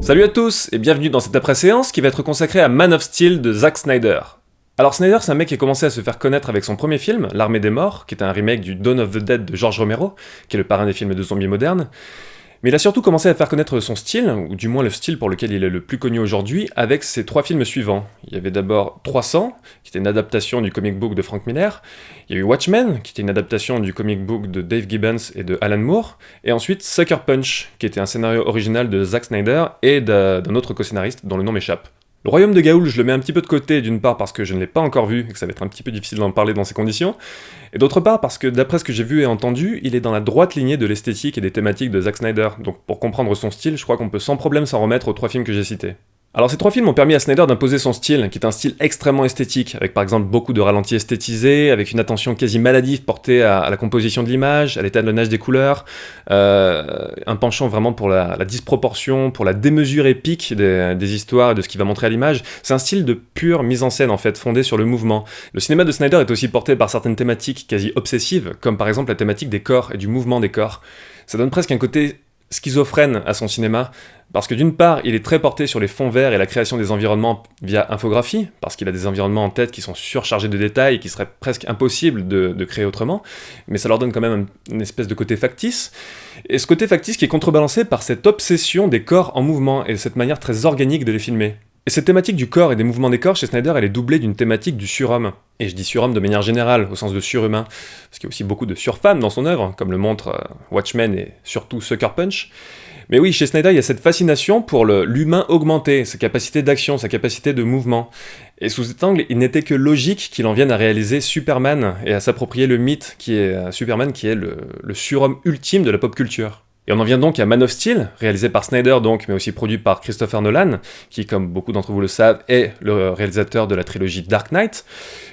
Salut à tous et bienvenue dans cette après-séance qui va être consacrée à Man of Steel de Zack Snyder. Alors Snyder, c'est un mec qui a commencé à se faire connaître avec son premier film, L'Armée des Morts, qui est un remake du Dawn of the Dead de George Romero, qui est le parrain des films de zombies modernes. Mais il a surtout commencé à faire connaître son style, ou du moins le style pour lequel il est le plus connu aujourd'hui, avec ses trois films suivants. Il y avait d'abord 300, qui était une adaptation du comic book de Frank Miller. Il y a eu Watchmen, qui était une adaptation du comic book de Dave Gibbons et de Alan Moore. Et ensuite Sucker Punch, qui était un scénario original de Zack Snyder et d'un autre co-scénariste dont le nom m'échappe. Le Royaume de Gaoul, je le mets un petit peu de côté, d'une part parce que je ne l'ai pas encore vu et que ça va être un petit peu difficile d'en parler dans ces conditions, et d'autre part parce que d'après ce que j'ai vu et entendu, il est dans la droite lignée de l'esthétique et des thématiques de Zack Snyder, donc pour comprendre son style, je crois qu'on peut sans problème s'en remettre aux trois films que j'ai cités. Alors ces trois films ont permis à Snyder d'imposer son style, qui est un style extrêmement esthétique, avec par exemple beaucoup de ralentis esthétisés, avec une attention quasi maladive portée à la composition de l'image, à l'étalonnage des couleurs, un penchant vraiment pour la disproportion, pour la démesure épique des histoires et de ce qu'il va montrer à l'image. C'est un style de pure mise en scène en fait, fondé sur le mouvement. Le cinéma de Snyder est aussi porté par certaines thématiques quasi obsessives, comme par exemple la thématique des corps et du mouvement des corps. Ça donne presque un côté schizophrène à son cinéma, parce que d'une part, il est très porté sur les fonds verts et la création des environnements via infographie, parce qu'il a des environnements en tête qui sont surchargés de détails et qui seraient presque impossibles de créer autrement, mais ça leur donne quand même une espèce de côté factice, et ce côté factice qui est contrebalancé par cette obsession des corps en mouvement et cette manière très organique de les filmer. Et cette thématique du corps et des mouvements des corps chez Snyder, elle est doublée d'une thématique du surhomme. Et je dis surhomme de manière générale, au sens de surhumain, parce qu'il y a aussi beaucoup de surfemmes dans son œuvre, comme le montre Watchmen et surtout Sucker Punch. Mais oui, chez Snyder, il y a cette fascination pour l'humain augmenté, sa capacité d'action, sa capacité de mouvement. Et sous cet angle, il n'était que logique qu'il en vienne à réaliser Superman et à s'approprier le mythe qui est Superman, qui est le surhomme ultime de la pop culture. Et on en vient donc à Man of Steel, réalisé par Snyder donc, mais aussi produit par Christopher Nolan, qui, comme beaucoup d'entre vous le savent, est le réalisateur de la trilogie Dark Knight.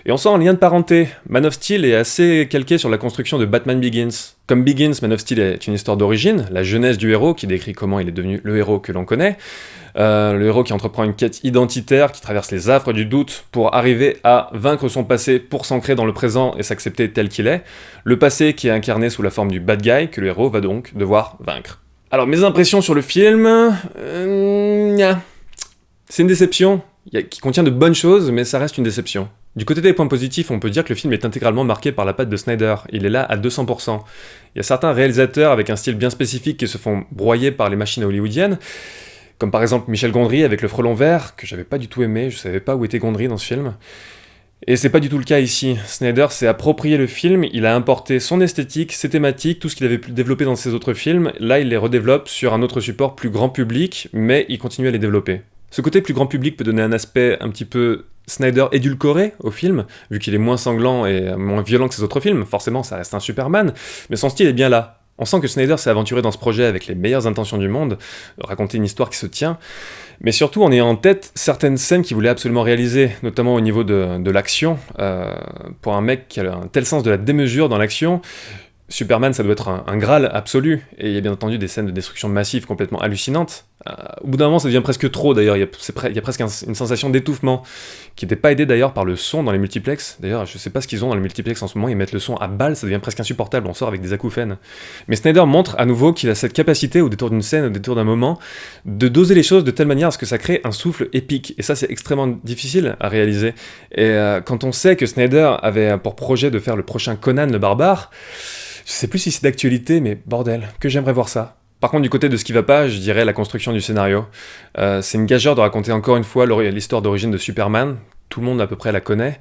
Et on sent un lien de parenté. Man of Steel est assez calqué sur la construction de Batman Begins. Comme Begins, Man of Steel est une histoire d'origine, la jeunesse du héros qui décrit comment il est devenu le héros que l'on connaît. Le héros qui entreprend une quête identitaire, qui traverse les affres du doute pour arriver à vaincre son passé pour s'ancrer dans le présent et s'accepter tel qu'il est. Le passé qui est incarné sous la forme du bad guy que le héros va donc devoir vaincre. Alors mes impressions sur le film... c'est une déception, qui contient de bonnes choses, mais ça reste une déception. Du côté des points positifs, on peut dire que le film est intégralement marqué par la patte de Snyder, il est là à 200%. Il y a certains réalisateurs avec un style bien spécifique qui se font broyer par les machines hollywoodiennes, comme par exemple Michel Gondry avec Le Frelon Vert, que j'avais pas du tout aimé, je savais pas où était Gondry dans ce film. Et c'est pas du tout le cas ici. Snyder s'est approprié le film, il a importé son esthétique, ses thématiques, tout ce qu'il avait pu développer dans ses autres films, là il les redéveloppe sur un autre support plus grand public, mais il continue à les développer. Ce côté plus grand public peut donner un aspect un petit peu Snyder édulcoré au film, vu qu'il est moins sanglant et moins violent que ses autres films, forcément ça reste un Superman, mais son style est bien là. On sent que Snyder s'est aventuré dans ce projet avec les meilleures intentions du monde, raconter une histoire qui se tient, mais surtout en ayant en tête certaines scènes qu'il voulait absolument réaliser, notamment au niveau de l'action. Pour un mec qui a un tel sens de la démesure dans l'action, Superman, ça doit être un graal absolu, et il y a bien entendu des scènes de destruction massive complètement hallucinantes. Au bout d'un moment, ça devient presque trop d'ailleurs, il y a presque une sensation d'étouffement, qui n'était pas aidée d'ailleurs par le son dans les multiplex. D'ailleurs, je sais pas ce qu'ils ont dans les multiplex en ce moment, ils mettent le son à balle, ça devient presque insupportable, on sort avec des acouphènes. Mais Snyder montre à nouveau qu'il a cette capacité, au détour d'une scène, au détour d'un moment, de doser les choses de telle manière à ce que ça crée un souffle épique, et ça c'est extrêmement difficile à réaliser. Et quand on sait que Snyder avait pour projet de faire le prochain Conan le barbare, je sais plus si c'est d'actualité, mais bordel, que j'aimerais voir ça. Par contre, du côté de ce qui va pas, je dirais la construction du scénario. C'est une gageure de raconter encore une fois l'histoire d'origine de Superman. Tout le monde à peu près la connaît.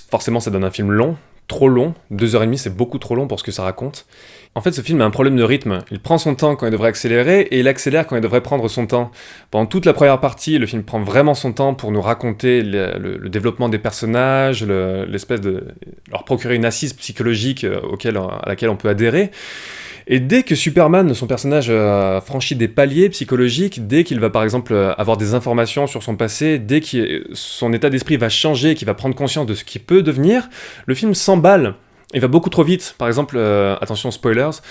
Forcément, ça donne un film long, trop long. 2h30, c'est beaucoup trop long pour ce que ça raconte. En fait, ce film a un problème de rythme. Il prend son temps quand il devrait accélérer, et il accélère quand il devrait prendre son temps. Pendant toute la première partie, le film prend vraiment son temps pour nous raconter le développement des personnages, l'espèce de... leur procurer une assise psychologique à laquelle on peut adhérer. Et dès que Superman, son personnage, franchit des paliers psychologiques, dès qu'il va par exemple avoir des informations sur son passé, dès que son état d'esprit va changer, qu'il va prendre conscience de ce qu'il peut devenir, le film s'emballe. Il va beaucoup trop vite. Par exemple, attention spoilers,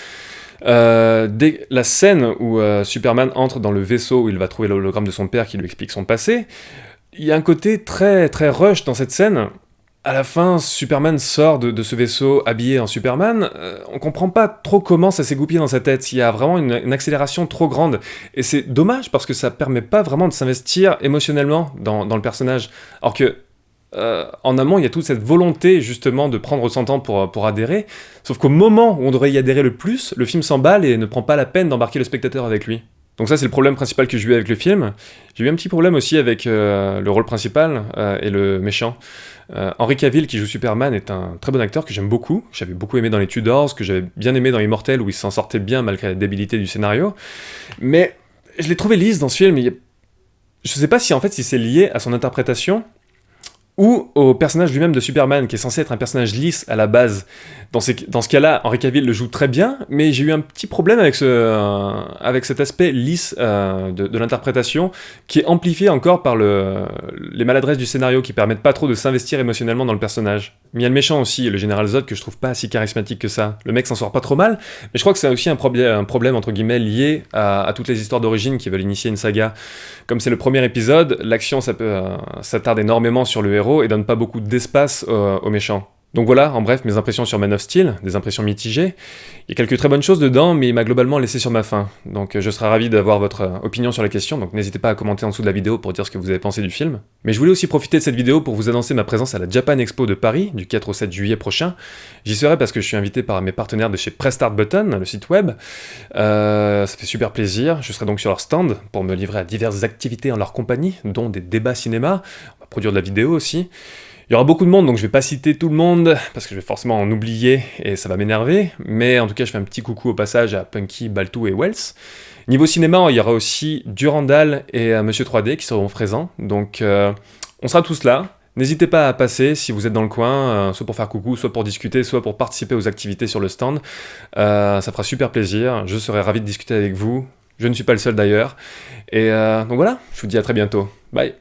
dès la scène où Superman entre dans le vaisseau où il va trouver l'hologramme de son père qui lui explique son passé, il y a un côté très, très rush dans cette scène. À la fin, Superman sort de ce vaisseau habillé en Superman, on comprend pas trop comment ça s'est goupillé dans sa tête, il y a vraiment une accélération trop grande, et c'est dommage parce que ça permet pas vraiment de s'investir émotionnellement dans le personnage, alors que en amont, il y a toute cette volonté justement de prendre son temps pour adhérer, sauf qu'au moment où on devrait y adhérer le plus, le film s'emballe et ne prend pas la peine d'embarquer le spectateur avec lui. Donc ça, c'est le problème principal que j'ai eu avec le film. J'ai eu un petit problème aussi avec le rôle principal et le méchant. Henry Cavill, qui joue Superman, est un très bon acteur que j'aime beaucoup. J'avais beaucoup aimé dans les Tudors, que j'avais bien aimé dans Immortel, où il s'en sortait bien malgré la débilité du scénario. Mais je l'ai trouvé lisse dans ce film. Je sais pas si en fait si c'est lié à son interprétation, ou au personnage lui-même de Superman, qui est censé être un personnage lisse à la base. Dans ce cas-là, Henry Cavill le joue très bien, mais j'ai eu un petit problème avec cet aspect lisse de l'interprétation, qui est amplifié encore par les maladresses du scénario, qui permettent pas trop de s'investir émotionnellement dans le personnage. Mais il y a le méchant aussi, le général Zod, que je trouve pas si charismatique que ça. Le mec s'en sort pas trop mal, mais je crois que c'est aussi un problème entre guillemets lié à toutes les histoires d'origine qui veulent initier une saga. Comme c'est le premier épisode, l'action s'attarde énormément sur le héros et donne pas beaucoup d'espace aux méchants. Donc voilà, en bref, mes impressions sur Man of Steel, des impressions mitigées. Il y a quelques très bonnes choses dedans, mais il m'a globalement laissé sur ma faim. Donc je serai ravi d'avoir votre opinion sur la question, donc n'hésitez pas à commenter en dessous de la vidéo pour dire ce que vous avez pensé du film. Mais je voulais aussi profiter de cette vidéo pour vous annoncer ma présence à la Japan Expo de Paris, du 4 au 7 juillet prochain. J'y serai parce que je suis invité par mes partenaires de chez Press Start Button, le site web. Ça fait super plaisir, je serai donc sur leur stand pour me livrer à diverses activités en leur compagnie, dont des débats cinéma, on va produire de la vidéo aussi. Il y aura beaucoup de monde, donc je vais pas citer tout le monde, parce que je vais forcément en oublier, et ça va m'énerver, mais en tout cas, je fais un petit coucou au passage à Punky, Baltou et Wells. Niveau cinéma, il y aura aussi Durandal et Monsieur 3D qui seront présents, donc on sera tous là. N'hésitez pas à passer si vous êtes dans le coin, soit pour faire coucou, soit pour discuter, soit pour participer aux activités sur le stand. Ça fera super plaisir, je serai ravi de discuter avec vous, je ne suis pas le seul d'ailleurs. Et donc voilà, je vous dis à très bientôt. Bye.